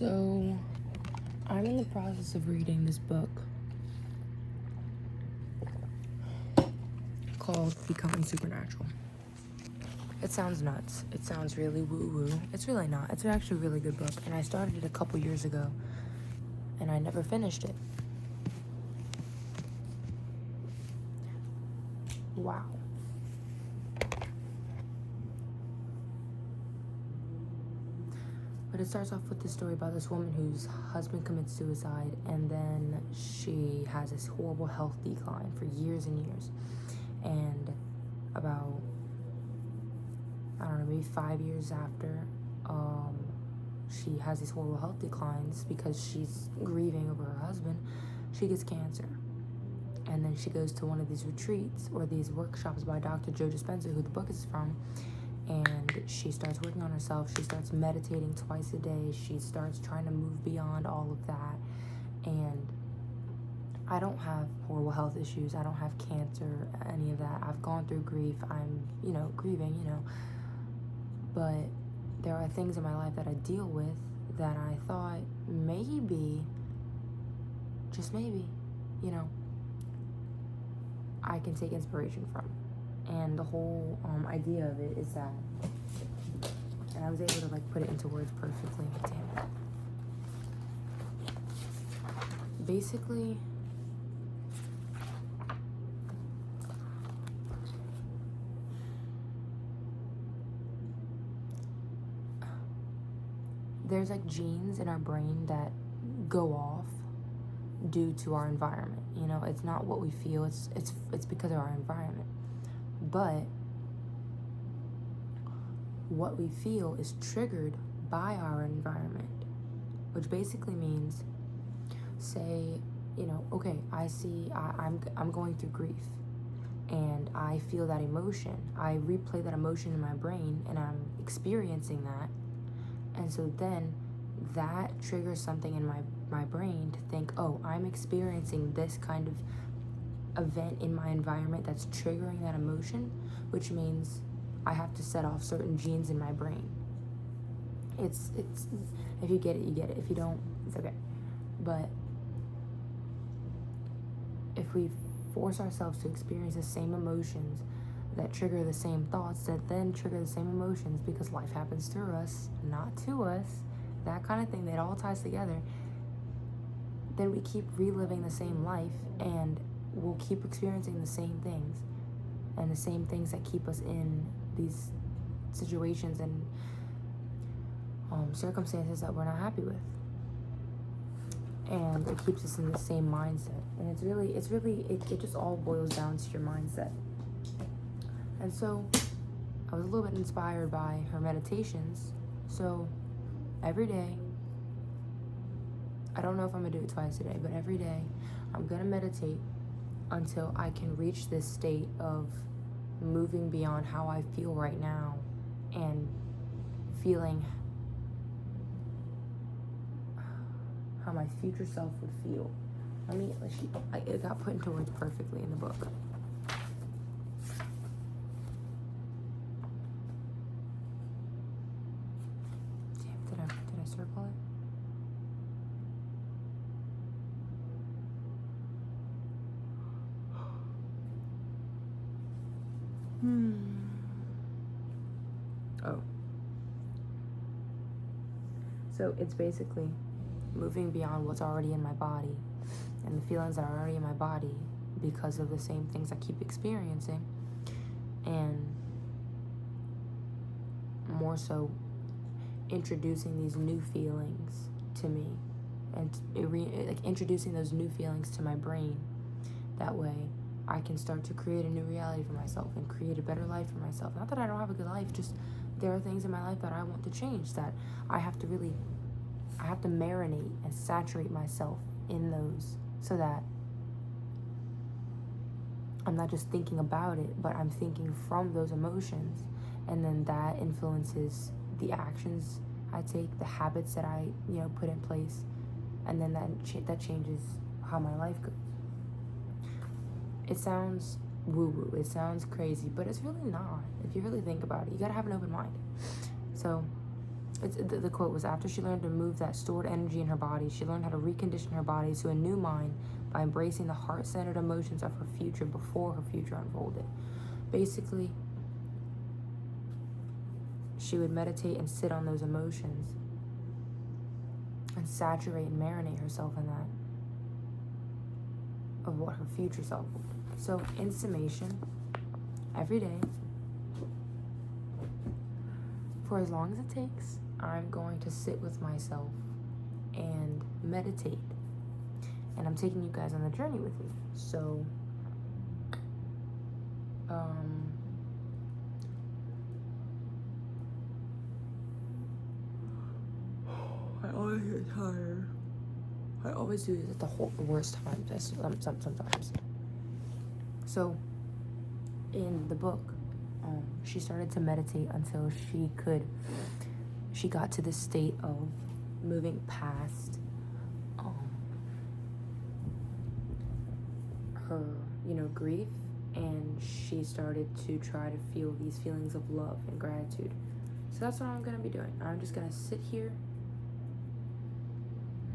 So, I'm in the process of reading this book called Becoming Supernatural. It sounds nuts. It sounds really woo-woo. It's really not. It's actually a really good book, and I started it a couple years ago, and I never finished it. Wow. But it starts off with this story about this woman whose husband commits suicide, and then she has this horrible health decline for years and years. And about, I don't know, maybe 5 years after, she has these horrible health declines because she's grieving over her husband. She gets cancer. And then she goes to one of these retreats or these workshops by Dr. Joe Dispenza, who the book is from. And she starts working on herself. She starts meditating twice a day. She starts trying to move beyond all of that. And I don't have horrible health issues. I don't have cancer, any of that. I've gone through grief. I'm, grieving, But there are things in my life that I deal with that I thought maybe, just maybe, I can take inspiration from. And the whole idea of it is that, and I was able to put it into words perfectly. Damn it. Basically, there's genes in our brain that go off due to our environment. It's not what we feel. It's because of our environment. But what we feel is triggered by our environment, which basically means, say, okay, I'm going through grief, and I feel that emotion. I replay that emotion in my brain, and I'm experiencing that, and so then that triggers something in my brain to think, oh, I'm experiencing this kind of event in my environment that's triggering that emotion, which means I have to set off certain genes in my brain. It's if you get it, you get it. If you don't, it's okay. But if we force ourselves to experience the same emotions that trigger the same thoughts that then trigger the same emotions, because life happens through us, not to us, that kind of thing, that all ties together, then we keep reliving the same life, and we'll keep experiencing the same things, and the same things that keep us in these situations and circumstances that we're not happy with. And it keeps us in the same mindset. And it just all boils down to your mindset. And so I was a little bit inspired by her meditations. So every day, I don't know if I'm gonna do it twice a day, but every day I'm gonna meditate until I can reach this state of moving beyond how I feel right now and feeling how my future self would feel. It got put into words perfectly in the book. Damn, did I circle it? Oh. So it's basically moving beyond what's already in my body and the feelings that are already in my body because of the same things I keep experiencing, and more so introducing these new feelings to me, and introducing those new feelings to my brain. That way I can start to create a new reality for myself and create a better life for myself. Not that I don't have a good life, just there are things in my life that I want to change, that I have to marinate and saturate myself in those, so that I'm not just thinking about it, but I'm thinking from those emotions, and then that influences the actions I take, the habits that I put in place, and then that changes how my life goes. It sounds woo-woo, it sounds crazy, but it's really not. If you really think about it, you gotta have an open mind. So The quote was, after she learned to move that stored energy in her body, she learned how to recondition her body to a new mind by embracing the heart-centered emotions of her future before her future unfolded. Basically, she would meditate and sit on those emotions and saturate and marinate herself in that, of what her future self will be. So, in summation, every day, for as long as it takes, I'm going to sit with myself and meditate. And I'm taking you guys on the journey with me. So, I always get tired. I always do this at the worst times, sometimes. So, in the book, she started to meditate until she got to this state of moving past her, grief, and she started to try to feel these feelings of love and gratitude. So that's what I'm going to be doing. I'm just going to sit here.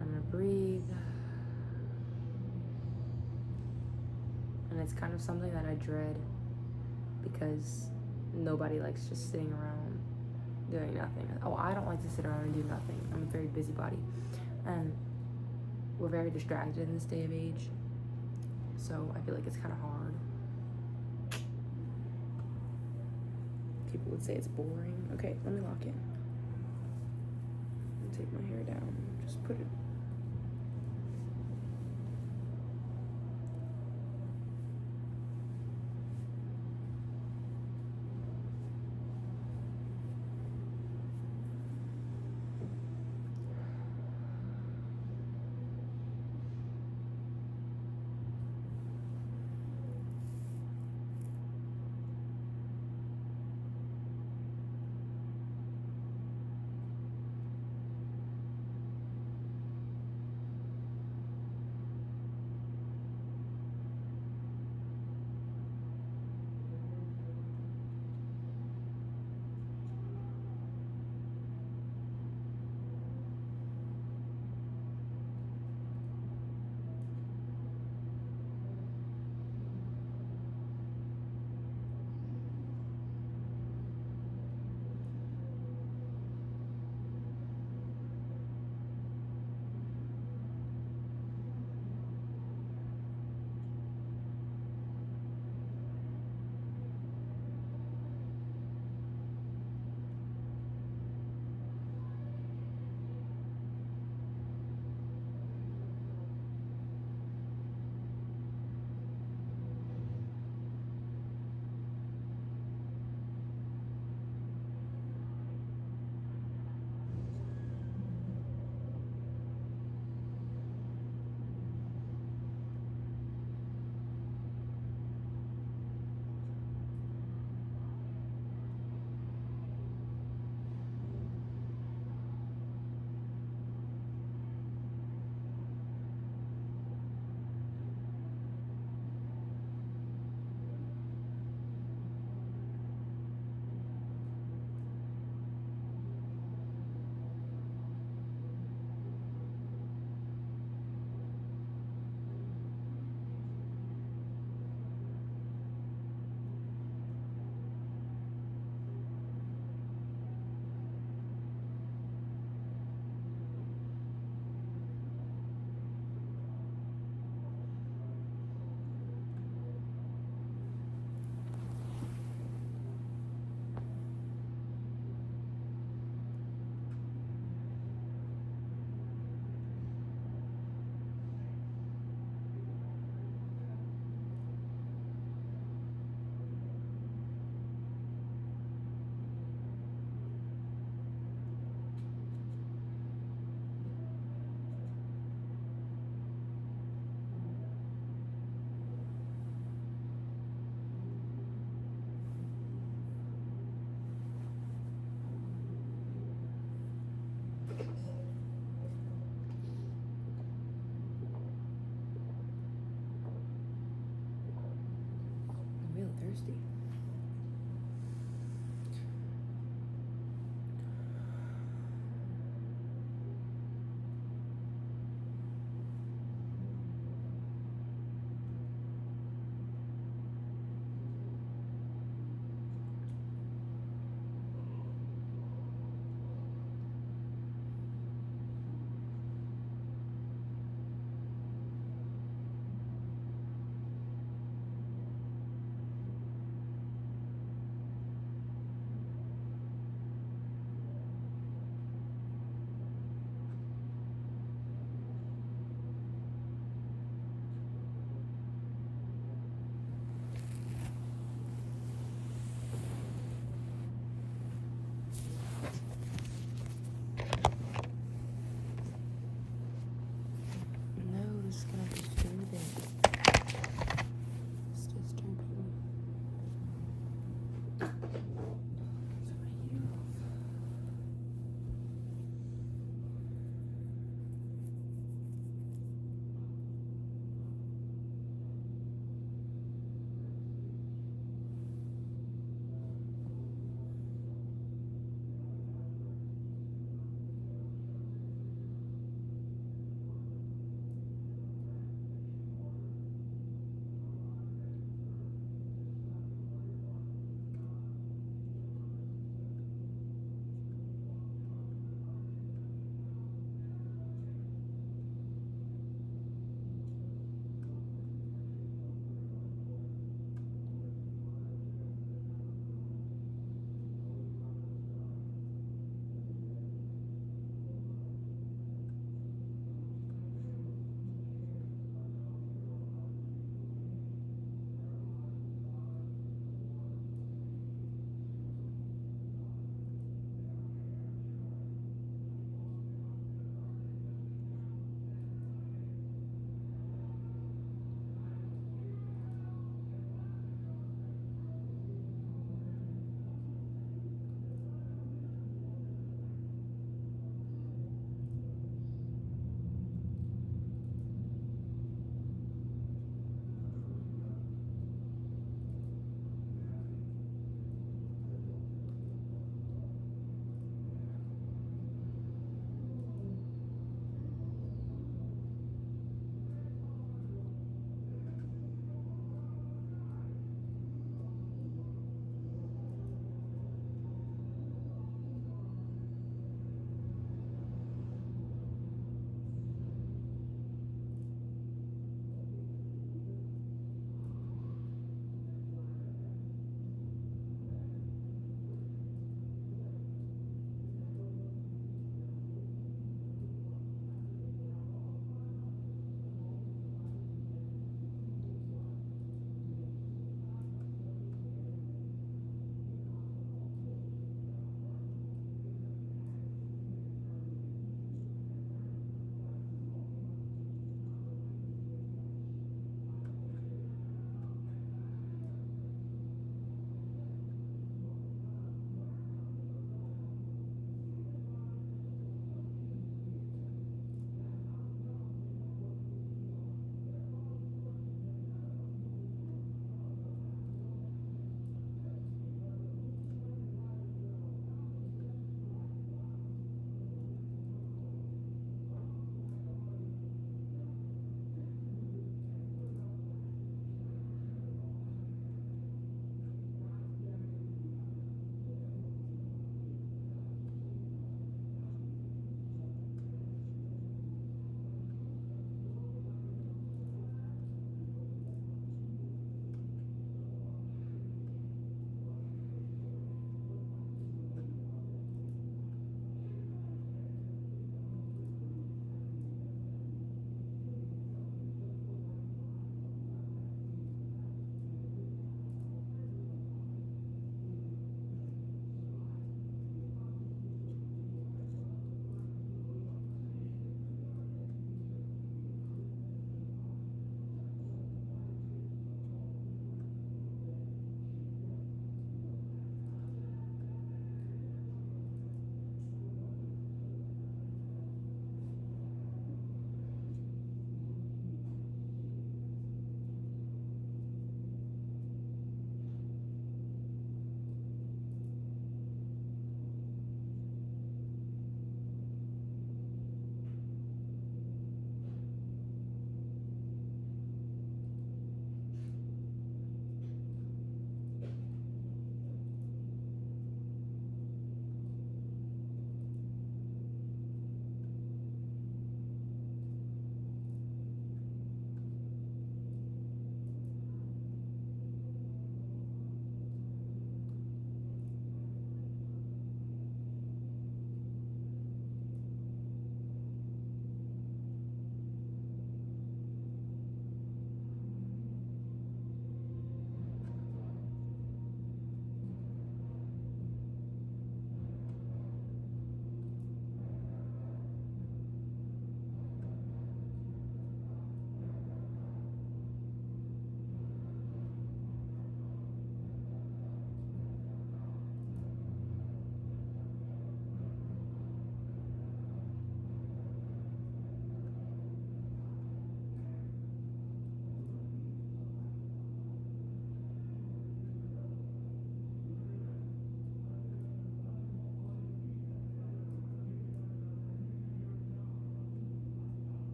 I'm going to breathe. And it's kind of something that I dread because nobody likes just sitting around doing nothing. Oh, I don't like to sit around and do nothing. I'm a very busybody. And we're very distracted in this day of age. So I feel like it's kind of hard. People would say it's boring. Okay, let me lock in. Take my hair down. Just put it. Thirsty.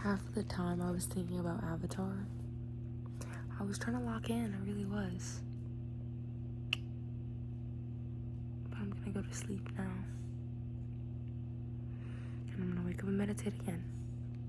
half of the time I was thinking about Avatar. I was trying to lock in, I really was. But I'm gonna go to sleep now. And I'm gonna wake up and meditate again.